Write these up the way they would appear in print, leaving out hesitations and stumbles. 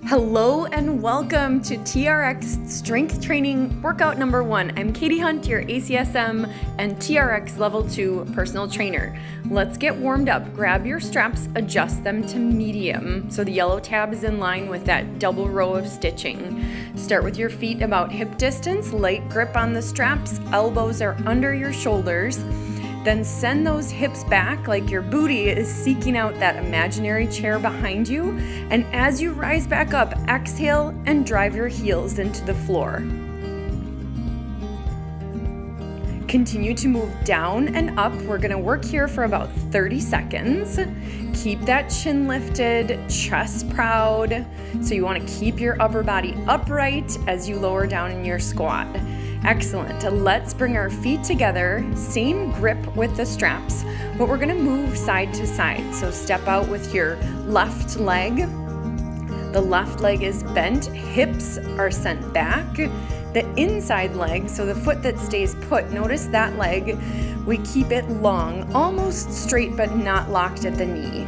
Hello and welcome to TRX Strength Training Workout number 1. I'm Katie Hunt, your ACSM and TRX Level 2 personal trainer. Let's get warmed up. Grab your straps, adjust them to medium so the yellow tab is in line with that double row of stitching. Start with your feet about hip distance, light grip on the straps, elbows are under your shoulders. Then send those hips back like your booty is seeking out that imaginary chair behind you. And as you rise back up, exhale and drive your heels into the floor. Continue to move down and up. We're gonna work here for about 30 seconds. Keep that chin lifted, chest proud. So you wanna keep your upper body upright as you lower down in your squat. Excellent. Let's bring our feet together, same grip with the straps, but we're gonna move side to side. So step out with your left leg. The left leg is bent, hips are sent back. The inside leg, so the foot that stays put, notice that leg, we keep it long, almost straight but not locked at the knee.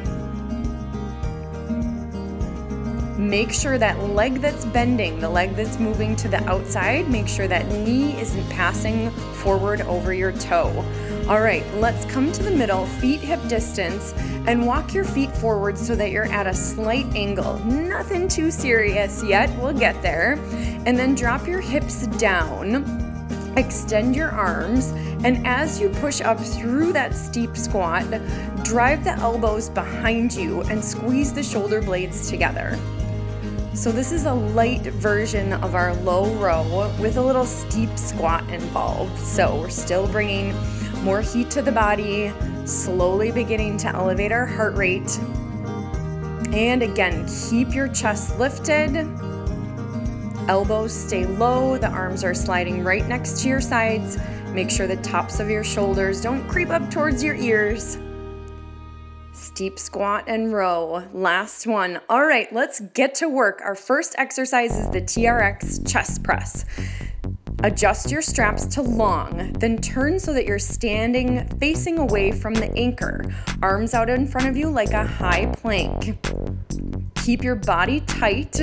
Make sure that leg that's bending, the leg that's moving to the outside, make sure that knee isn't passing forward over your toe. All right, let's come to the middle, feet hip distance, and walk your feet forward so that you're at a slight angle. Nothing too serious yet, we'll get there. And then drop your hips down, extend your arms, and as you push up through that steep squat, drive the elbows behind you and squeeze the shoulder blades together. So this is a light version of our low row with a little steep squat involved. So we're still bringing more heat to the body, slowly beginning to elevate our heart rate. And again, keep your chest lifted. Elbows stay low, the arms are sliding right next to your sides. Make sure the tops of your shoulders don't creep up towards your ears. Steep squat and row. Last one. All right, let's get to work. Our first exercise is the TRX chest press. Adjust your straps to long, then turn so that you're standing facing away from the anchor. Arms out in front of you like a high plank. Keep your body tight,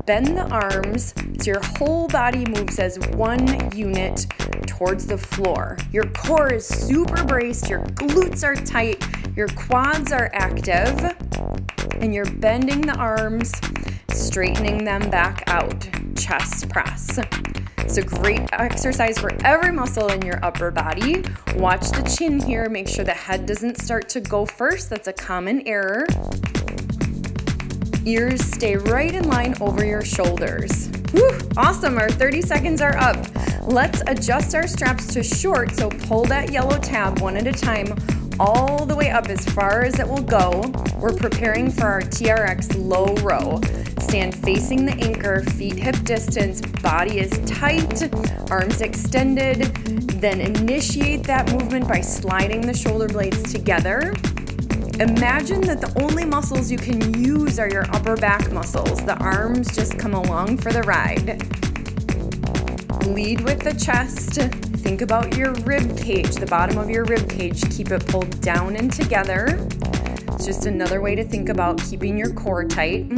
bend the arms so your whole body moves as one unit towards the floor. Your core is super braced, your glutes are tight, your quads are active, and you're bending the arms, straightening them back out. Chest press. It's a great exercise for every muscle in your upper body. Watch the chin here, make sure the head doesn't start to go first. That's a common error. Ears stay right in line over your shoulders. Whew, awesome, our 30 seconds are up. Let's adjust our straps to short, so pull that yellow tab one at a time, all the way up as far as it will go. We're preparing for our TRX low row. Stand facing the anchor, feet hip distance, body is tight, arms extended. Then initiate that movement by sliding the shoulder blades together. Imagine that the only muscles you can use are your upper back muscles. The arms just come along for the ride. Lead with the chest. Think about your rib cage, the bottom of your rib cage. Keep it pulled down and together. It's just another way to think about keeping your core tight.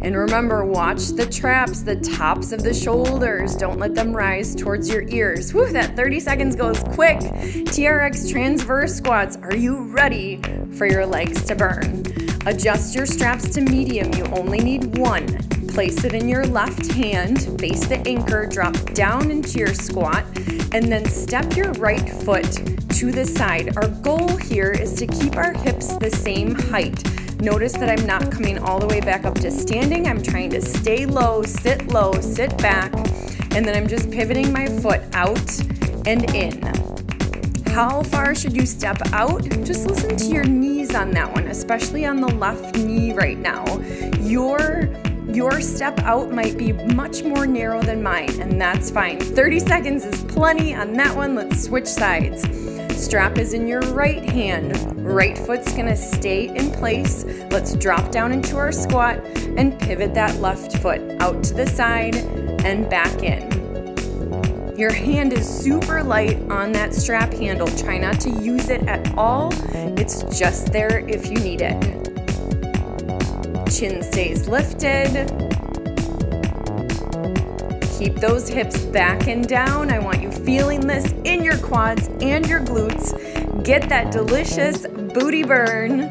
And remember, watch the traps, the tops of the shoulders. Don't let them rise towards your ears. Whew, that 30 seconds goes quick. TRX Transverse Squats. Are you ready for your legs to burn? Adjust your straps to medium. You only need one. Place it in your left hand, face the anchor, drop down into your squat, and then step your right foot to the side. Our goal here is to keep our hips the same height. Notice that I'm not coming all the way back up to standing. I'm trying to stay low, sit back, and then I'm just pivoting my foot out and in. How far should you step out? Just listen to your knees on that one, especially on the left knee right now. Your step out might be much more narrow than mine, and that's fine. 30 seconds is plenty on that one. Let's switch sides. Strap is in your right hand. Right foot's gonna stay in place. Let's drop down into our squat and pivot that left foot out to the side and back in. Your hand is super light on that strap handle. Try not to use it at all. It's just there if you need it. Chin stays lifted. Keep those hips back and down. I want you feeling this in your quads and your glutes. Get that delicious booty burn.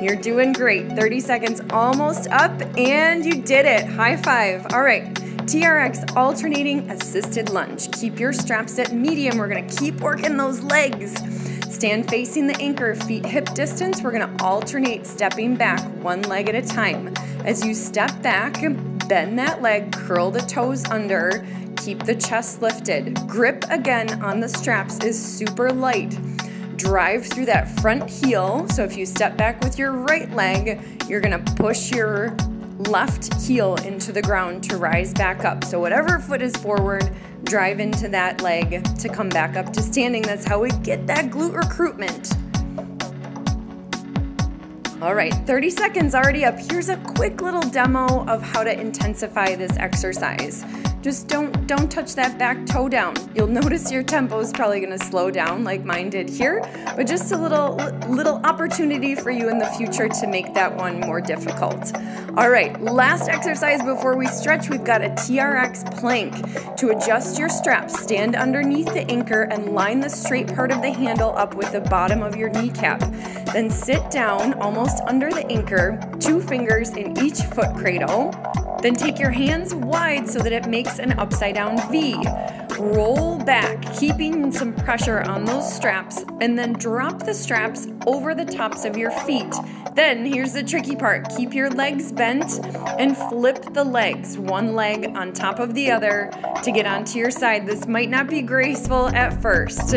You're doing great. 30 seconds almost up, and you did it. High five. All right, TRX alternating assisted lunge. Keep your straps at medium. We're gonna keep working those legs. Stand facing the anchor, feet hip distance. We're gonna alternate stepping back one leg at a time. As you step back, bend that leg, curl the toes under, keep the chest lifted. Grip again on the straps is super light. Drive through that front heel. So if you step back with your right leg, you're gonna push your left heel into the ground to rise back up. So whatever foot is forward, drive into that leg to come back up to standing. That's how we get that glute recruitment. All right, 30 seconds already up. Here's a quick little demo of how to intensify this exercise. Just don't touch that back toe down. You'll notice your tempo is probably gonna slow down like mine did here, but just a little opportunity for you in the future to make that one more difficult. All right, last exercise before we stretch, we've got a TRX plank. To adjust your straps, stand underneath the anchor and line the straight part of the handle up with the bottom of your kneecap. Then sit down almost under the anchor, 2 fingers in each foot cradle. Then take your hands wide so that it makes an upside down V. Roll back, keeping some pressure on those straps, and then drop the straps over the tops of your feet. Then here's the tricky part. Keep your legs bent and flip the legs, one leg on top of the other to get onto your side. This might not be graceful at first.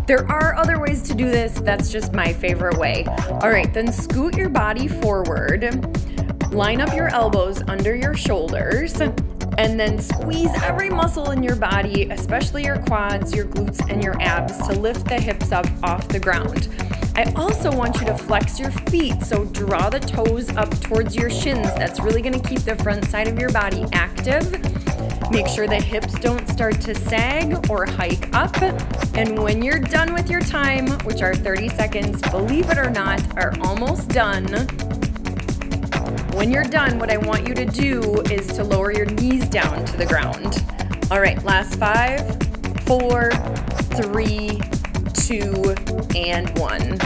There are other ways to do this. That's just my favorite way. All right, then scoot your body forward. Line up your elbows under your shoulders, and then squeeze every muscle in your body, especially your quads, your glutes, and your abs, to lift the hips up off the ground. I also want you to flex your feet, so draw the toes up towards your shins. That's really gonna keep the front side of your body active. Make sure the hips don't start to sag or hike up. And when you're done with your time, which are 30 seconds, believe it or not, are almost done. When you're done, what I want you to do is to lower your knees down to the ground. All right, last 5, 4, 3, 2, and 1.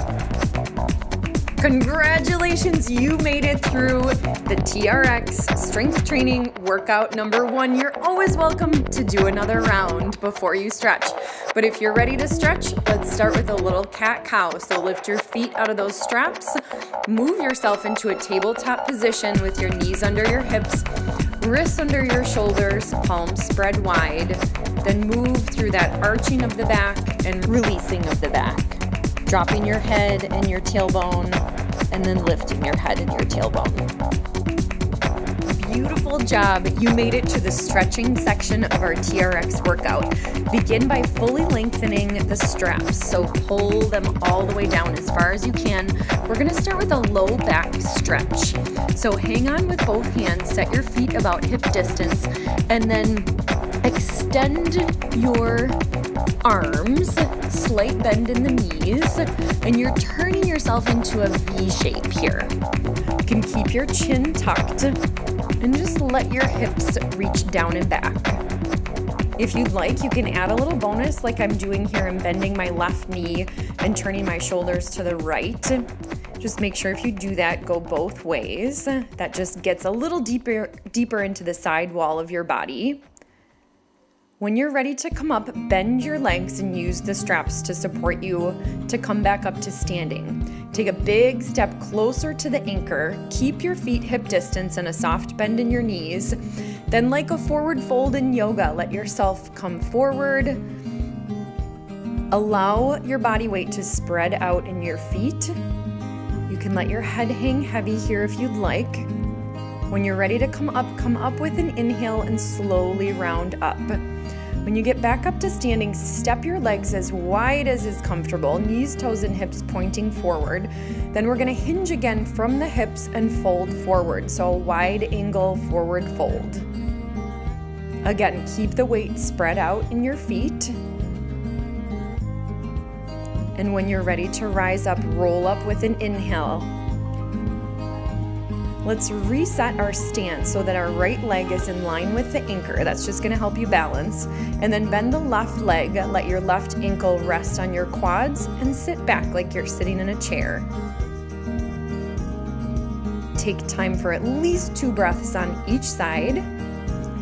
Congratulations, you made it through the TRX Strength Training Workout number 1. You're always welcome to do another round before you stretch. But if you're ready to stretch, let's start with a little cat-cow. So lift your feet out of those straps, move yourself into a tabletop position with your knees under your hips, wrists under your shoulders, palms spread wide. Then move through that arching of the back and releasing of the back. Dropping your head and your tailbone, and then lifting your head and your tailbone. Beautiful job. You made it to the stretching section of our TRX workout. Begin by fully lengthening the straps. So pull them all the way down as far as you can. We're gonna start with a low back stretch. So hang on with both hands, set your feet about hip distance, and then extend your arms, slight bend in the knees, and you're turning yourself into a V shape here. You can keep your chin tucked and just let your hips reach down and back. If you'd like, you can add a little bonus like I'm doing here. I'm bending my left knee and turning my shoulders to the right. Just make sure if you do that, go both ways. That just gets a little deeper into the side wall of your body. When you're ready to come up, bend your legs and use the straps to support you to come back up to standing. Take a big step closer to the anchor. Keep your feet hip distance and a soft bend in your knees. Then, like a forward fold in yoga, let yourself come forward. Allow your body weight to spread out in your feet. You can let your head hang heavy here if you'd like. When you're ready to come up with an inhale and slowly round up. When you get back up to standing, step your legs as wide as is comfortable, knees, toes, and hips pointing forward. Then we're gonna hinge again from the hips and fold forward. So a wide angle forward fold. Again, keep the weight spread out in your feet. And when you're ready to rise up, roll up with an inhale. Let's reset our stance so that our right leg is in line with the anchor. That's just gonna help you balance. And then bend the left leg, let your left ankle rest on your quads, and sit back like you're sitting in a chair. Take time for at least 2 breaths on each side.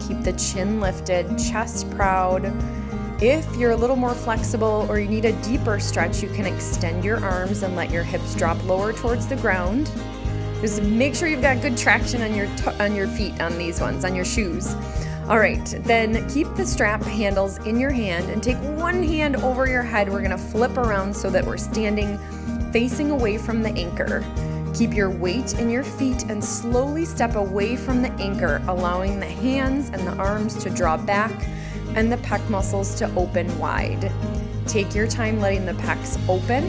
Keep the chin lifted, chest proud. If you're a little more flexible or you need a deeper stretch, you can extend your arms and let your hips drop lower towards the ground. Just make sure you've got good traction on your feet on these ones, on your shoes. All right, then keep the strap handles in your hand and take one hand over your head. We're gonna flip around so that we're standing facing away from the anchor. Keep your weight in your feet and slowly step away from the anchor, allowing the hands and the arms to draw back and the pec muscles to open wide. Take your time letting the pecs open.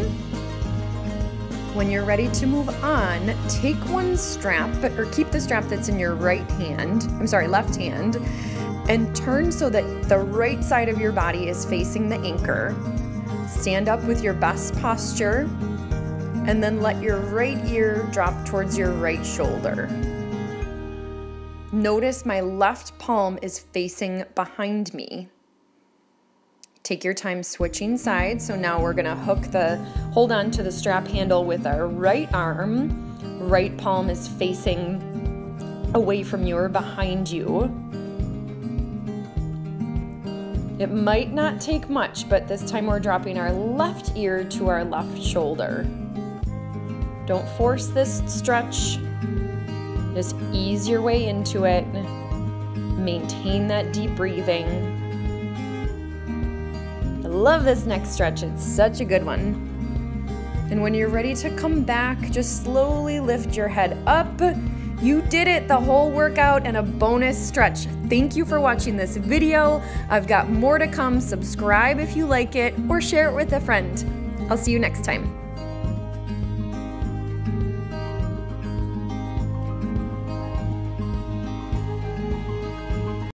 When you're ready to move on, take one strap, or keep the strap that's in your left hand, and turn so that the right side of your body is facing the anchor. Stand up with your best posture, and then let your right ear drop towards your right shoulder. Notice my left palm is facing behind me. Take your time switching sides. So now we're gonna hold on to the strap handle with our right arm. Right palm is facing away from you or behind you. It might not take much, but this time we're dropping our left ear to our left shoulder. Don't force this stretch. Just ease your way into it. Maintain that deep breathing. I love this next stretch. It's such a good one. And when you're ready to come back, just slowly lift your head up. You did it, the whole workout and a bonus stretch. Thank you for watching this video. I've got more to come. Subscribe if you like it or share it with a friend. I'll see you next time.